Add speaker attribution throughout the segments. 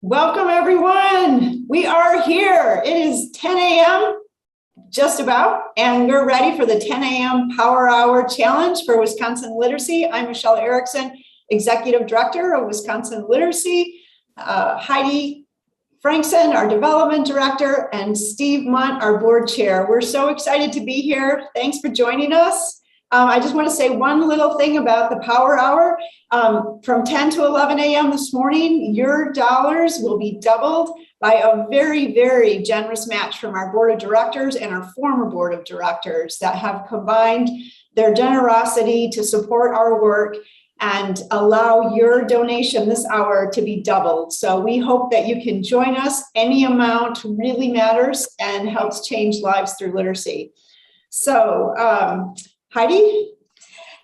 Speaker 1: Welcome, everyone. We are here. It is 10 a.m. just about, and we're ready for the 10 a.m. Power Hour Challenge for Wisconsin Literacy. I'm Michelle Erickson, Executive Director of Wisconsin Literacy. Heidi Frankson, our Development Director, and Steve Munt, our Board Chair. We're so excited to be here. Thanks for joining us. I just want to say one little thing about the Power Hour. From 10 to 11 a.m. this morning, your dollars will be doubled by a very, very generous match from our Board of Directors and our former Board of Directors that have combined their generosity to support our work and allow your donation this hour to be doubled. So we hope that you can join us. Any amount really matters and helps change lives through literacy. So, Heidi?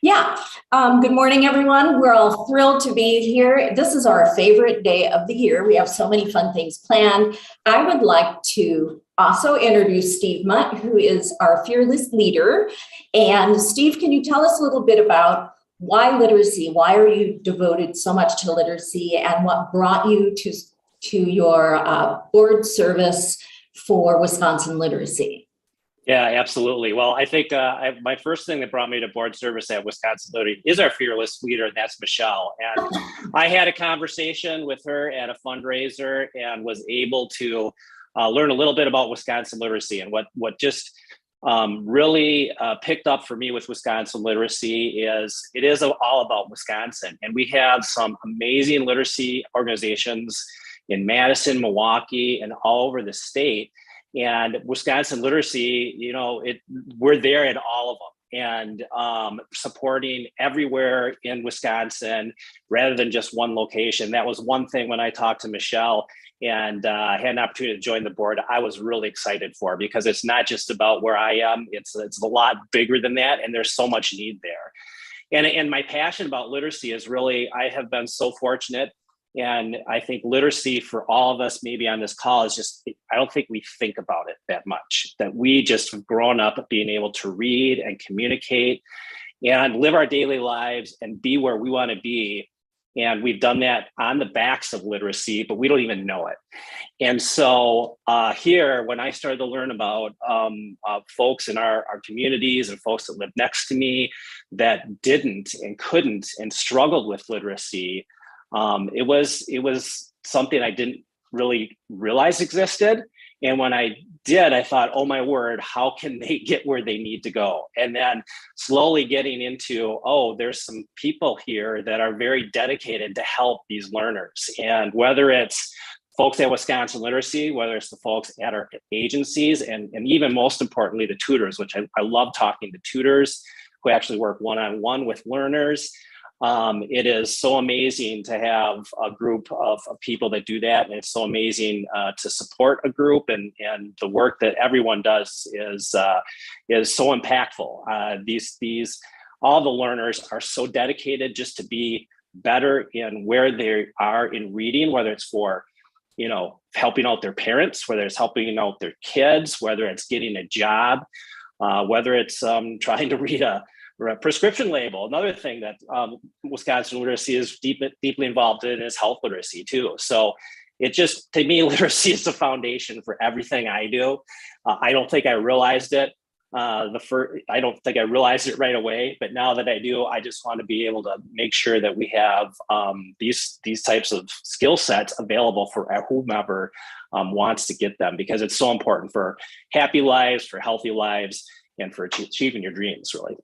Speaker 2: Yeah. Good morning, everyone. We're all thrilled to be here. This is our favorite day of the year. We have so many fun things planned. I would like to also introduce Steve Munt, who is our fearless leader. And Steve, can you tell us a little bit about why literacy? Why are you devoted so much to literacy, and what brought you to your board service for Wisconsin Literacy?
Speaker 3: Yeah, absolutely. Well, I think my first thing that brought me to board service at Wisconsin Literacy is our fearless leader, and that's Michelle. And I had a conversation with her at a fundraiser and was able to learn a little bit about Wisconsin Literacy. And what just really picked up for me with Wisconsin Literacy is it is all about Wisconsin. And we have some amazing literacy organizations in Madison, Milwaukee, and all over the state. And Wisconsin Literacy, we're there at all of them and supporting everywhere in Wisconsin rather than just one location. That was one thing when I talked to Michelle and had an opportunity to join the board, I was really excited for, because it's not just about where I am. It's a lot bigger than that. And there's so much need there. And my passion about literacy is really, I have been so fortunate. And I think literacy for all of us maybe on this call is just, I don't think we think about it that much, that we just have grown up being able to read and communicate and live our daily lives and be where we want to be. And we've done that on the backs of literacy, but we don't even know it. And so here, when I started to learn about folks in our communities and folks that live next to me that didn't and couldn't and struggled with literacy, it was something I didn't really realize existed. And when I did, I thought, oh my word, how can they get where they need to go? And then slowly getting into, oh, there's some people here that are very dedicated to help these learners. And whether it's folks at Wisconsin Literacy, whether it's the folks at our agencies, and even most importantly, the tutors, which I love talking to tutors who actually work one-on-one with learners. It is so amazing to have a group of people that do that. And it's so amazing to support a group, and the work that everyone does is so impactful. These all the learners are so dedicated just to be better in where they are in reading, whether it's for, helping out their parents, whether it's helping out their kids, whether it's getting a job, whether it's trying to read a prescription label. Another thing that Wisconsin Literacy is deeply involved in is health literacy too. So it just, to me, literacy is the foundation for everything I do. I don't think I realized it. I don't think I realized it right away, but now that I do, I just want to be able to make sure that we have these types of skill sets available for whomever wants to get them, because it's so important for happy lives, for healthy lives, and for achieving your dreams, really.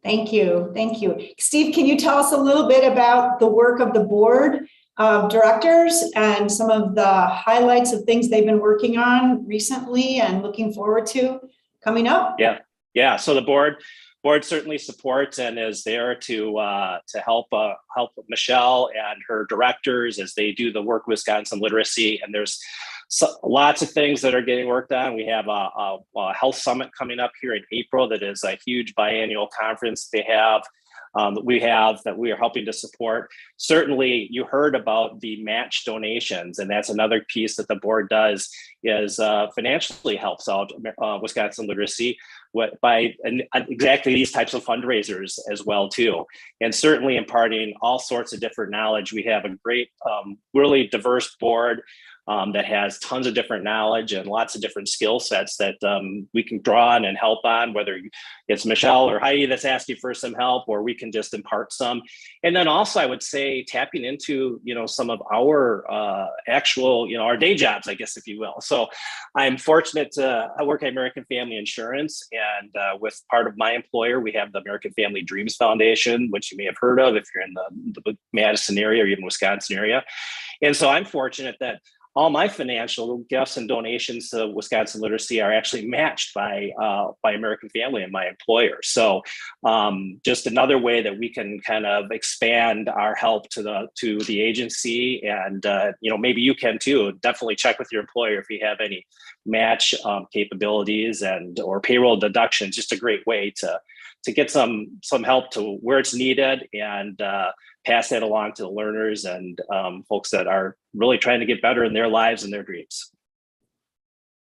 Speaker 1: Thank you. Thank you. Steve, can you tell us a little bit about the work of the board of directors and some of the highlights of things they've been working on recently and looking forward to coming up?
Speaker 3: Yeah. So the board certainly supports and is there to help Michelle and her directors as they do the work with Wisconsin Literacy. And there's lots of things that are getting worked on. We have a health summit coming up here in April that is a huge biannual conference they have. That we are helping to support. Certainly, you heard about the match donations, and that's another piece that the board does is financially helps out Wisconsin Literacy exactly these types of fundraisers as well too, and certainly imparting all sorts of different knowledge. We have a great, really diverse board that has tons of different knowledge and lots of different skill sets that we can draw on and help on, whether it's Michelle or Heidi that's asking for some help, or we can just impart some. And then also I would say tapping into, some of our actual, our day jobs, I guess, if you will. So I'm fortunate I work at American Family Insurance, and with part of my employer, we have the American Family Dreams Foundation, which you may have heard of if you're in the Madison area or even Wisconsin area. And so I'm fortunate that all my financial gifts and donations to Wisconsin Literacy are actually matched by American Family and my employer. So just another way that we can kind of expand our help to the agency, and maybe you can too. Definitely check with your employer if you have any match capabilities or payroll deductions. Just a great way to get some help to where it's needed, and pass that along to the learners and folks that are really trying to get better in their lives and their dreams.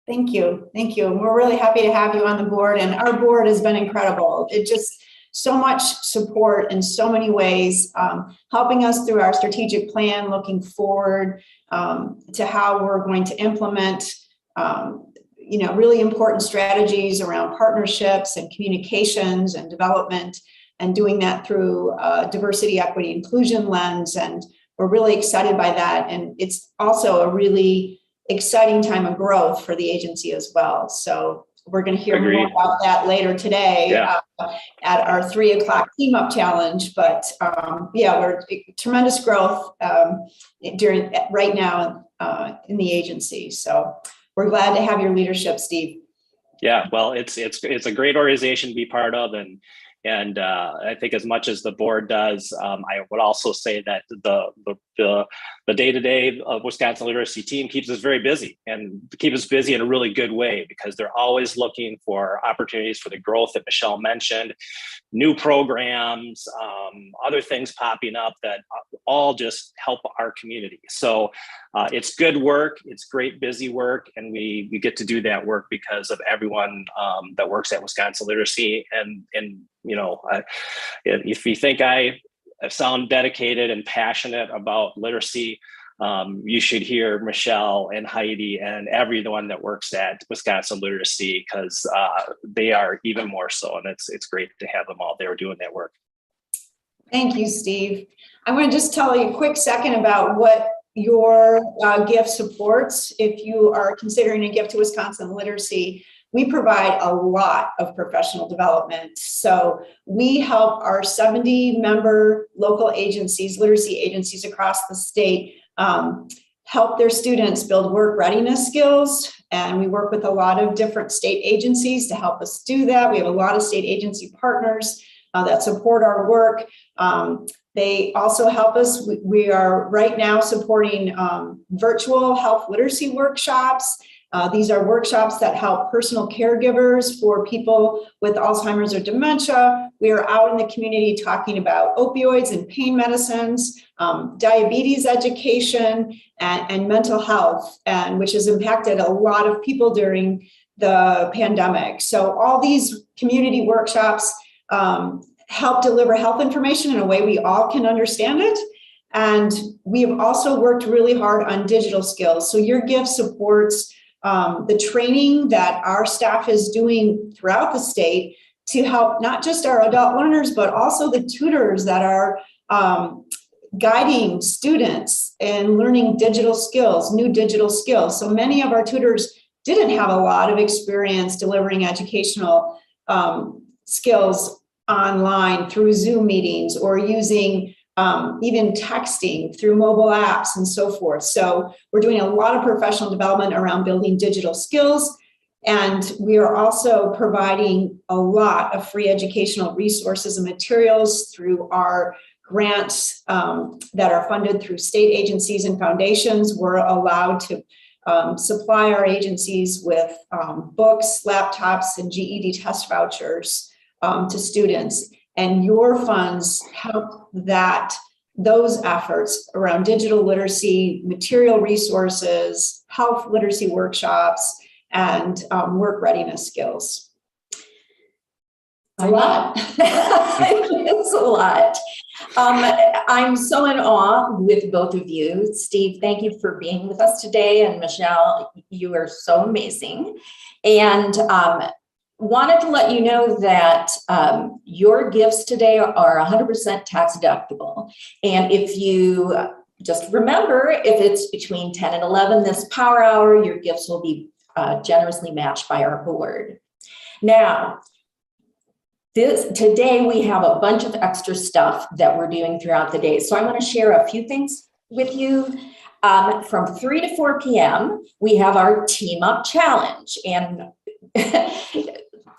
Speaker 1: Thank you. Thank you. We're really happy to have you on the board, and our board has been incredible. It just so much support in so many ways, helping us through our strategic plan, looking forward to how we're going to implement really important strategies around partnerships and communications and development, and doing that through a diversity, equity, inclusion lens. And we're really excited by that. And it's also a really exciting time of growth for the agency as well. So we're going to hear more about that later today at our 3:00 Team Up Challenge. But we're tremendous growth right now in the agency. So we're glad to have your leadership, Steve.
Speaker 3: Yeah, well, it's a great organization to be part of, and I think as much as the board does, I would also say that the day-to-day of Wisconsin Literacy team keeps us very busy, and keep us busy in a really good way, because they're always looking for opportunities for the growth that Michelle mentioned, new programs, other things popping up that all just help our community. So it's good work, it's great busy work, and we get to do that work because of everyone that works at Wisconsin Literacy. And if you think I sound dedicated and passionate about literacy, you should hear Michelle and Heidi and everyone that works at Wisconsin Literacy, because they are even more so, and it's great to have them all there doing that work.
Speaker 1: Thank you, Steve. I want to just tell you a quick second about what your gift supports. If you are considering a gift to Wisconsin Literacy, we provide a lot of professional development. So we help our 70-member local agencies, literacy agencies across the state, help their students build work readiness skills. And we work with a lot of different state agencies to help us do that. We have a lot of state agency partners that support our work. They also help us. We are right now supporting virtual health literacy workshops. These are workshops that help personal caregivers for people with Alzheimer's or dementia. We are out in the community talking about opioids and pain medicines, diabetes education, and mental health, and which has impacted a lot of people during the pandemic. So all these community workshops help deliver health information in a way we all can understand it. And we have also worked really hard on digital skills. So your gift supports the training that our staff is doing throughout the state to help not just our adult learners, but also the tutors that are guiding students in learning digital skills, new digital skills. So many of our tutors didn't have a lot of experience delivering educational skills online through Zoom meetings or using even texting through mobile apps and so forth. So we're doing a lot of professional development around building digital skills. And we are also providing a lot of free educational resources and materials through our grants that are funded through state agencies and foundations. We're allowed to supply our agencies with books, laptops, and GED test vouchers to students. And your funds help those efforts around digital literacy, material resources, health literacy workshops, and work readiness skills.
Speaker 2: It's a lot. It's a lot. I'm so in awe with both of you. Steve, thank you for being with us today. And Michelle, you are so amazing. And wanted to let you know that your gifts today are 100% tax deductible. And if you just remember, if it's between 10 and 11 this power hour, your gifts will be generously matched by our board. Now, today we have a bunch of extra stuff that we're doing throughout the day. So I want to share a few things with you. From 3 to 4 p.m., we have our Team Up Challenge. And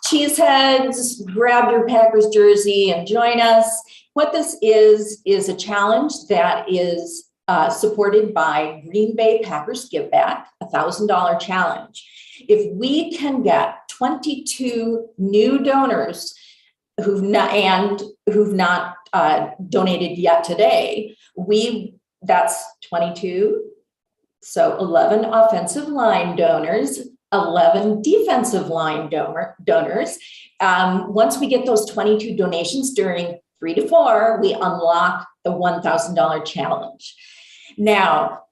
Speaker 2: Cheeseheads, grab your Packers jersey and join us. What this is a challenge that is supported by Green Bay Packers Give Back, $1,000 challenge. If we can get 22 new donors who've not donated yet today, that's 22. So 11 offensive line donors, 11 defensive line donors. Once we get those 22 donations during 3 to 4, we unlock the $1,000 challenge. Now,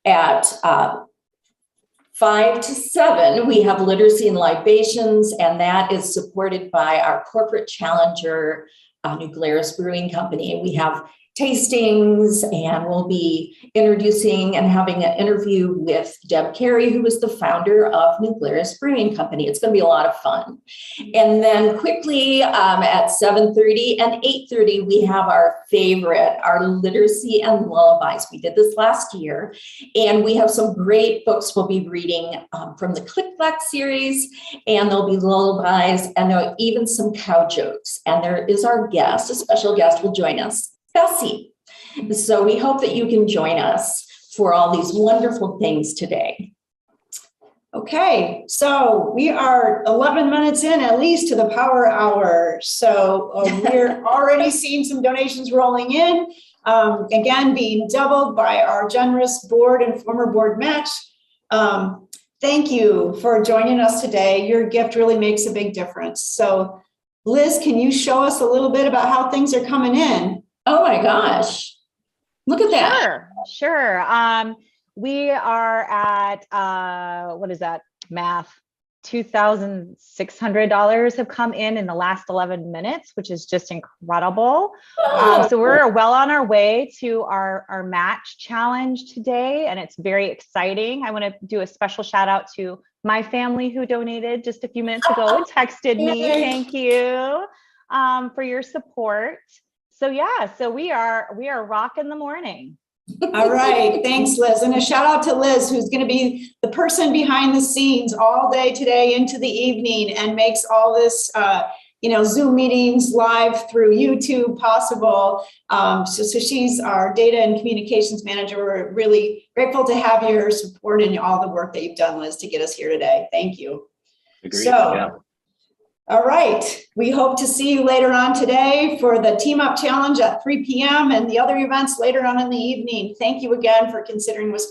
Speaker 2: at 5 to 7, we have literacy and libations, and that is supported by our corporate challenger, New Glarus Brewing Company. We have tastings, and we'll be introducing and having an interview with Deb Carey, who is the founder of New Glarus Brewing Company. It's going to be a lot of fun. And then quickly at 7:30 and 8:30, we have our favorite, our literacy and lullabies. We did this last year, and we have some great books we'll be reading from the Click Clack series, and there'll be lullabies, and there'll even some cow jokes. And there is our guest, a special guest will join us, Bessie. So we hope that you can join us for all these wonderful things today.
Speaker 1: Okay, so we are 11 minutes in at least to the power hour. So we're already seeing some donations rolling in. Again, being doubled by our generous board and former board match. Thank you for joining us today. Your gift really makes a big difference. So Liz, can you show us a little bit about how things are coming in?
Speaker 2: Oh my gosh. Look at that.
Speaker 4: Sure. We are at, what is that math? $2,600 have come in the last 11 minutes, which is just incredible. So we're well on our way to our match challenge today, and it's very exciting. I want to do a special shout out to my family who donated just a few minutes ago and texted me. Thank you for your support. So yeah, so we are rocking the morning.
Speaker 1: All right, thanks, Liz. And a shout out to Liz, who's going to be the person behind the scenes all day today into the evening and makes all this, Zoom meetings live through YouTube possible. So she's our data and communications manager. We're really grateful to have your support and all the work that you've done, Liz, to get us here today. Thank you.
Speaker 3: Agreed.
Speaker 1: So,
Speaker 3: yeah.
Speaker 1: All right. We hope to see you later on today for the Team Up Challenge at 3 p.m. and the other events later on in the evening. Thank you again for considering Wisconsin.